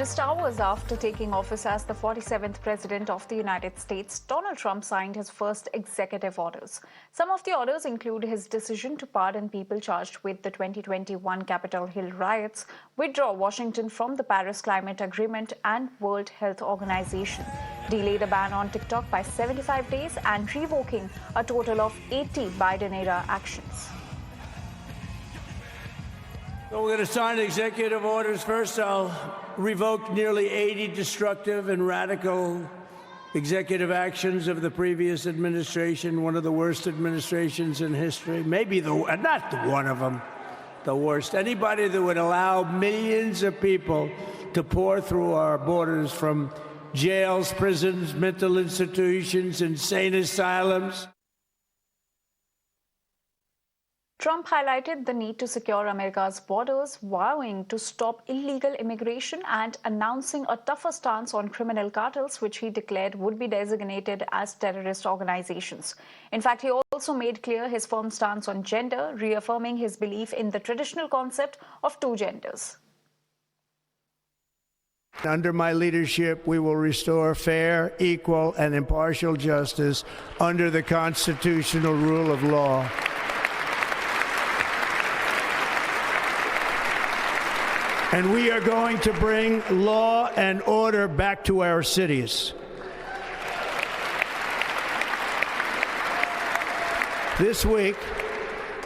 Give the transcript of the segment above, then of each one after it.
Just hours after taking office as the 47th President of the United States, Donald Trump signed his first executive orders. Some of the orders include his decision to pardon people charged with the 2021 Capitol Hill riots, withdraw Washington from the Paris Climate Agreement and World Health Organization, delay the ban on TikTok by 75 days, and revoking a total of 80 Biden-era actions. So we're going to sign executive orders. First, I'll revoke nearly 80 destructive and radical executive actions of the previous administration, one of the worst administrations in history, maybe not one of them, the worst. Anybody that would allow millions of people to pour through our borders from jails, prisons, mental institutions, insane asylums. Trump highlighted the need to secure America's borders, vowing to stop illegal immigration and announcing a tougher stance on criminal cartels, which he declared would be designated as terrorist organizations. In fact, he also made clear his firm stance on gender, reaffirming his belief in the traditional concept of two genders. Under my leadership, we will restore fair, equal, and impartial justice under the constitutional rule of law. And we are going to bring law and order back to our cities. This week,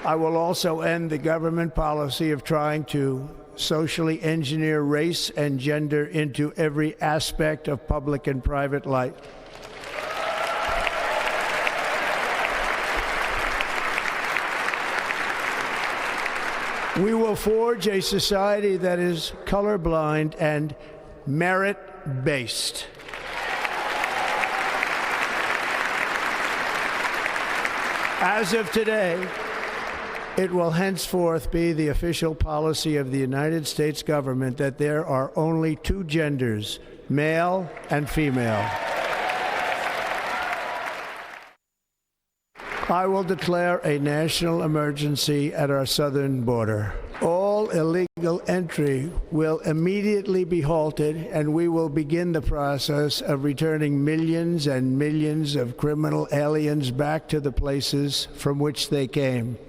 I will also end the government policy of trying to socially engineer race and gender into every aspect of public and private life. We will forge a society that is colorblind and merit-based. As of today, it will henceforth be the official policy of the United States government that there are only two genders, male and female. I will declare a national emergency at our southern border. All illegal entry will immediately be halted, and we will begin the process of returning millions and millions of criminal aliens back to the places from which they came.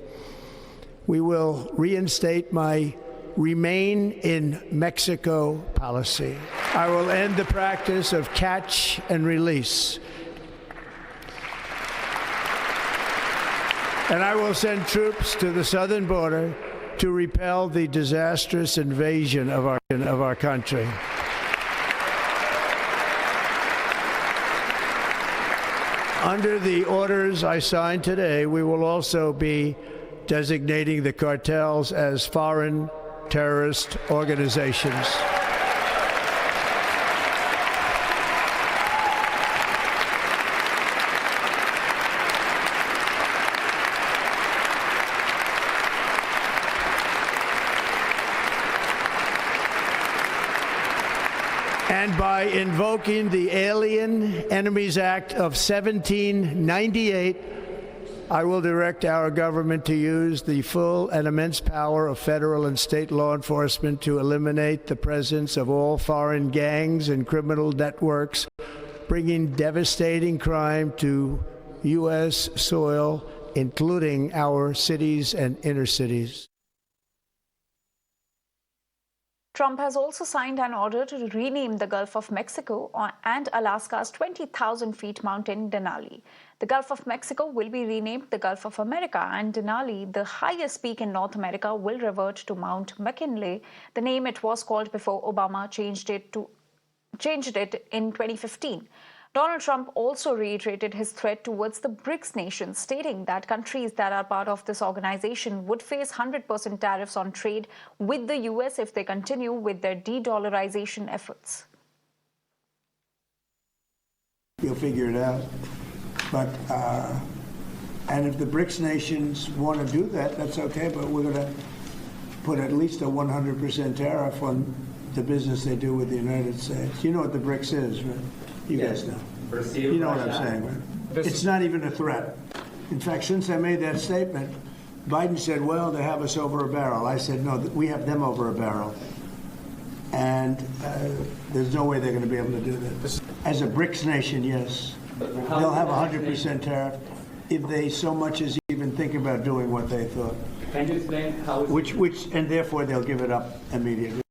We will reinstate my Remain in Mexico policy. I will end the practice of catch and release. And I will send troops to the southern border to repel the disastrous invasion of our country. Under the orders I signed today, we will also be designating the cartels as foreign terrorist organizations. And by invoking the Alien Enemies Act of 1798, I will direct our government to use the full and immense power of federal and state law enforcement to eliminate the presence of all foreign gangs and criminal networks, bringing devastating crime to U.S. soil, including our cities and inner cities. Trump has also signed an order to rename the Gulf of Mexico and Alaska's 20,000 feet mountain Denali. The Gulf of Mexico will be renamed the Gulf of America, and Denali, the highest peak in North America, will revert to Mount McKinley, the name it was called before Obama changed it in 2015. Donald Trump also reiterated his threat towards the BRICS nations, stating that countries that are part of this organization would face 100% tariffs on trade with the U.S. if they continue with their de-dollarization efforts. You'll figure it out. But, and if the BRICS nations want to do that, that's okay, but we're going to put at least a 100% tariff on the business they do with the United States. You know what the BRICS is, right? You guys know. You know what I'm saying, right? It's not even a threat. In fact, since I made that statement, Biden said, well, they have us over a barrel. I said, no, we have them over a barrel. And there's no way they're going to be able to do that. As a BRICS nation, yes. They'll have 100% tariff if they so much as even think about doing what they thought. Can you explain how? And therefore they'll give it up immediately.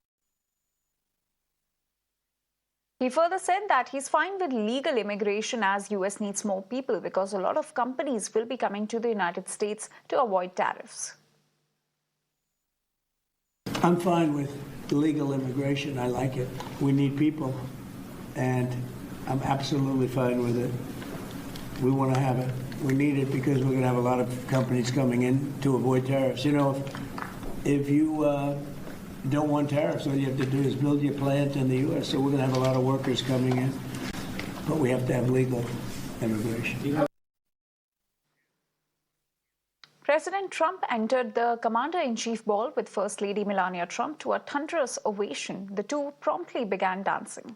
He further said that he's fine with legal immigration as US needs more people because a lot of companies will be coming to the United States to avoid tariffs. I'm fine with legal immigration. I like it. We need people. And I'm absolutely fine with it. We want to have it. We need it because we're going to have a lot of companies coming in to avoid tariffs. You know, if you don't want tariffs, all you have to do is build your plant in the U.S. So we're going to have a lot of workers coming in. But we have to have legal immigration. President Trump entered the Commander-in-Chief Ball with First Lady Melania Trump to a thunderous ovation. The two promptly began dancing.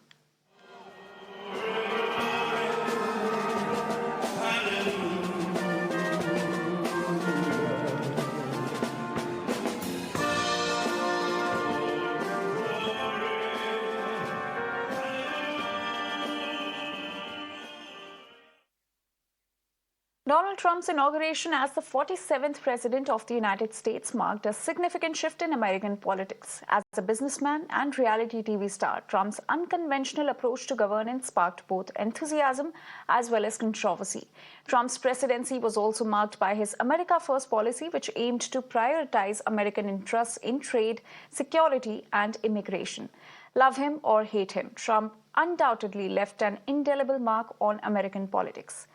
Donald Trump's inauguration as the 47th President of the United States marked a significant shift in American politics. As a businessman and reality TV star, Trump's unconventional approach to governance sparked both enthusiasm as well as controversy. Trump's presidency was also marked by his America First policy, which aimed to prioritize American interests in trade, security, and immigration. Love him or hate him, Trump undoubtedly left an indelible mark on American politics.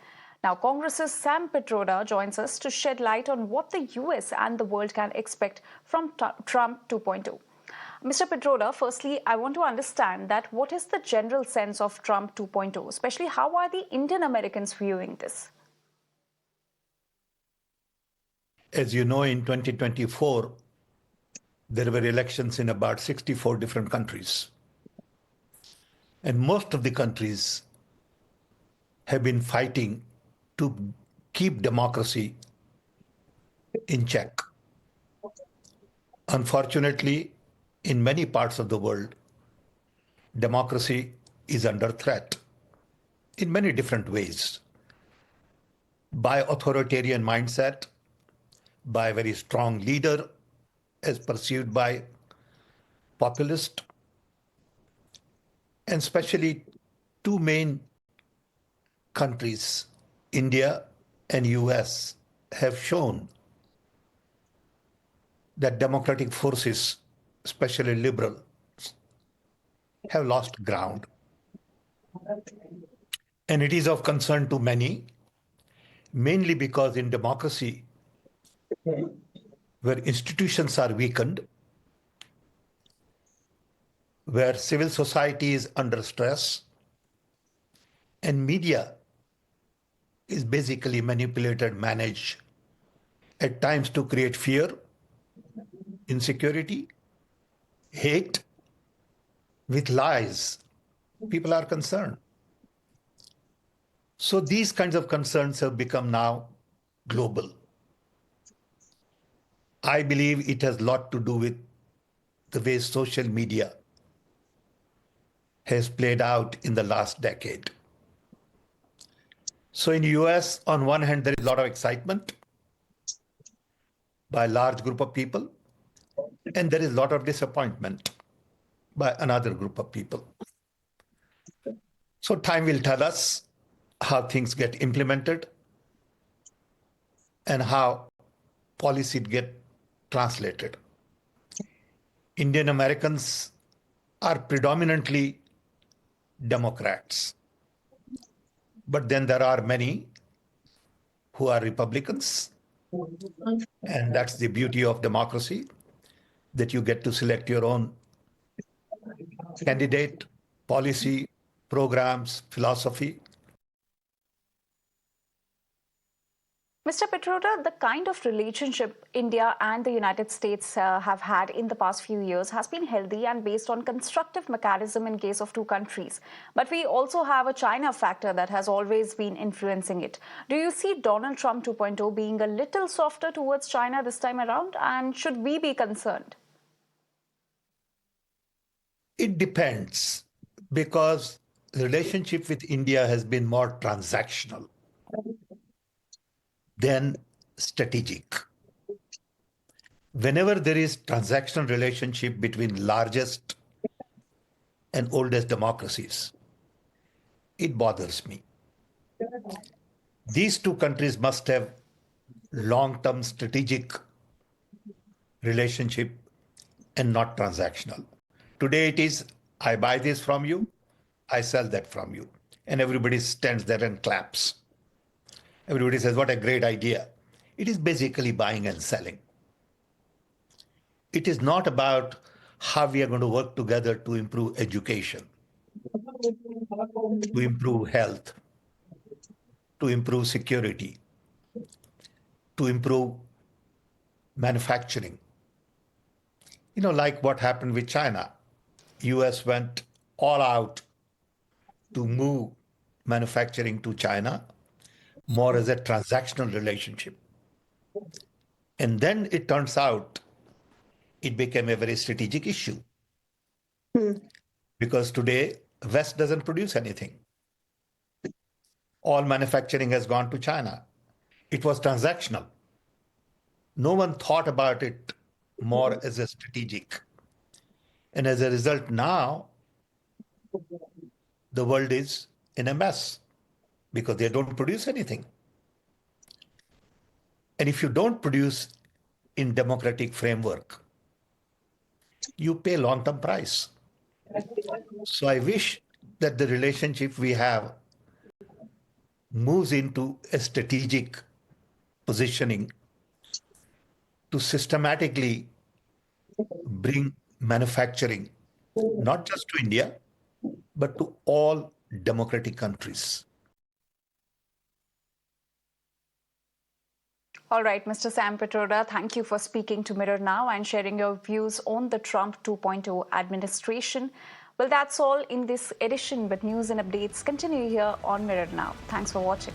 Now, Congress's Sam Pitroda joins us to shed light on what the US and the world can expect from Trump 2.0. Mr. Pitroda, firstly, I want to understand that what is the general sense of Trump 2.0, especially how are the Indian Americans viewing this? As you know, in 2024, there were elections in about 64 different countries. And most of the countries have been fighting to keep democracy in check. Unfortunately, in many parts of the world, democracy is under threat in many different ways. By authoritarian mindset, by a very strong leader as pursued by populist, and especially two main countries, India and US, have shown that democratic forces, especially liberal, have lost ground. And it is of concern to many, mainly because in democracy, where institutions are weakened, where civil society is under stress, and media is basically manipulated, managed, at times to create fear, insecurity, hate, with lies. People are concerned. So these kinds of concerns have become now global. I believe it has a lot to do with the way social media has played out in the last decade. So in the US, on one hand, there is a lot of excitement by a large group of people, and there is a lot of disappointment by another group of people. So time will tell us how things get implemented and how policy get translated. Indian Americans are predominantly Democrats. But then there are many who are Republicans. And that's the beauty of democracy, that you get to select your own candidate, policy, programs, philosophy. Mr. Pitroda, the kind of relationship India and the United States have had in the past few years has been healthy and based on constructive mechanism in case of two countries. But we also have a China factor that has always been influencing it. Do you see Donald Trump 2.0 being a little softer towards China this time around? And should we be concerned? It depends because the relationship with India has been more transactional than strategic. Whenever there is transactional relationship between largest and oldest democracies, it bothers me. These two countries must have long-term strategic relationship and not transactional. Today it is, I buy this from you, I sell that from you. And everybody stands there and claps. Everybody says, what a great idea. It is basically buying and selling. It is not about how we are going to work together to improve education, to improve health, to improve security, to improve manufacturing. Like what happened with China. US went all out to move manufacturing to China more as a transactional relationship. And then it turns out it became a very strategic issue because today West doesn't produce anything. All manufacturing has gone to China. It was transactional. No one thought about it more as a strategic. And as a result, now the world is in a mess because they don't produce anything. And if you don't produce in democratic framework, you pay long-term price. So I wish that the relationship we have moves into a strategic positioning to systematically bring manufacturing, not just to India, but to all democratic countries. All right, Mr. Sam Pitroda, thank you for speaking to Mirror Now and sharing your views on the Trump 2.0 administration. Well, that's all in this edition, but news and updates continue here on Mirror Now. Thanks for watching.